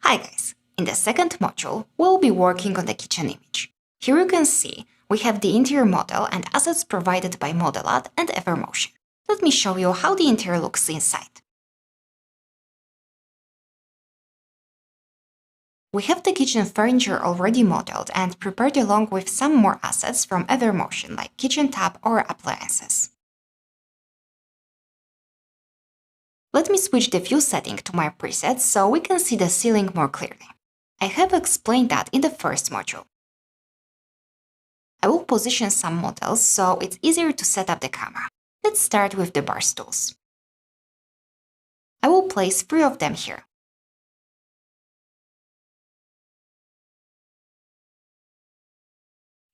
Hi guys! In the second module, we'll be working on the kitchen image. Here you can see we have the interior model and assets provided by Modelad and Evermotion. Let me show you how the interior looks inside. We have the kitchen furniture already modeled and prepared along with some more assets from Evermotion like kitchen tap or appliances. Let me switch the view setting to my presets so we can see the ceiling more clearly. I have explained that in the first module. I will position some models so it's easier to set up the camera. Let's start with the bar stools. I will place 3 of them here.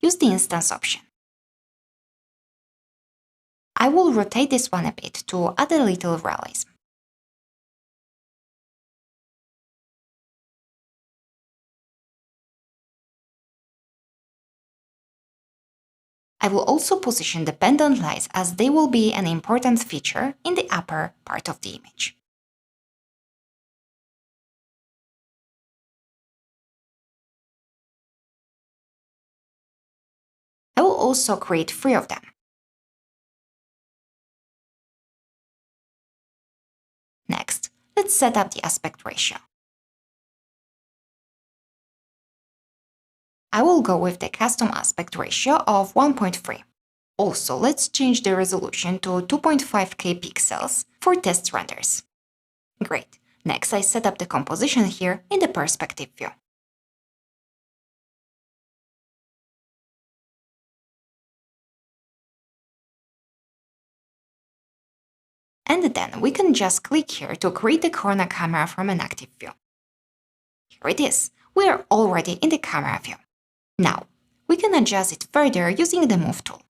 Use the instance option. I will rotate this one a bit to add a little realism. I will also position the pendant lights as they will be an important feature in the upper part of the image. I will also create 3 of them. Next, let's set up the aspect ratio. I will go with the custom aspect ratio of 1.3. Also, let's change the resolution to 2.5K pixels for test renders. Great. Next, I set up the composition here in the perspective view. And then we can just click here to create the corner camera from an active view. Here it is. We are already in the camera view. Now, we can adjust it further using the Move tool.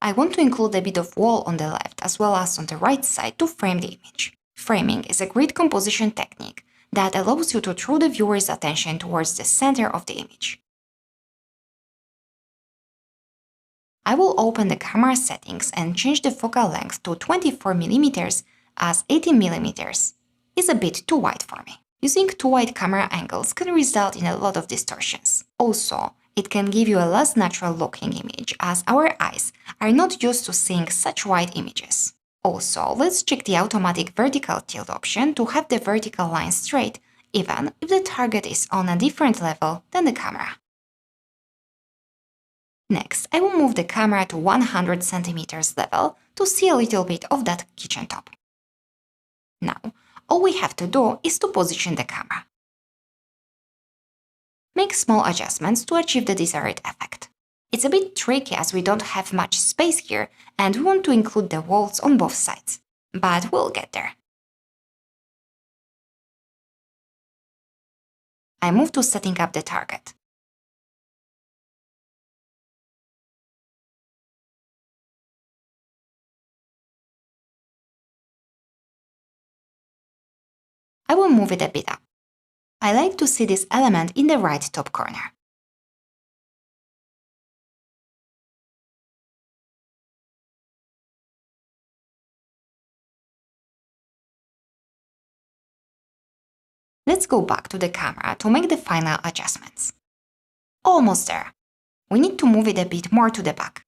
I want to include a bit of wall on the left as well as on the right side to frame the image. Framing is a great composition technique that allows you to draw the viewer's attention towards the center of the image. I will open the camera settings and change the focal length to 24mm as 18mm is a bit too wide for me. Using too wide camera angles can result in a lot of distortions. Also, it can give you a less natural looking image as our eyes are not used to seeing such wide images. Also, let's check the automatic vertical tilt option to have the vertical line straight even if the target is on a different level than the camera. Next, I will move the camera to 100 cm level to see a little bit of that kitchen top. Now, all we have to do is to position the camera. Make small adjustments to achieve the desired effect. It's a bit tricky as we don't have much space here and we want to include the walls on both sides, but we'll get there. I move to setting up the target. I will move it a bit up. I like to see this element in the right top corner. Let's go back to the camera to make the final adjustments. Almost there. We need to move it a bit more to the back.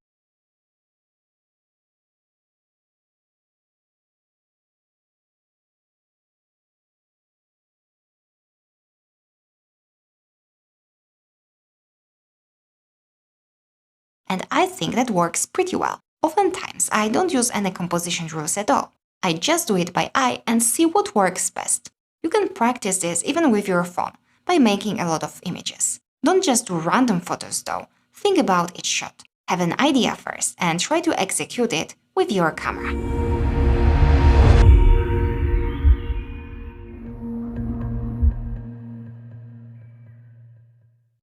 And I think that works pretty well. Oftentimes, I don't use any composition rules at all. I just do it by eye and see what works best. You can practice this even with your phone by making a lot of images. Don't just do random photos though. Think about each shot. Have an idea first and try to execute it with your camera.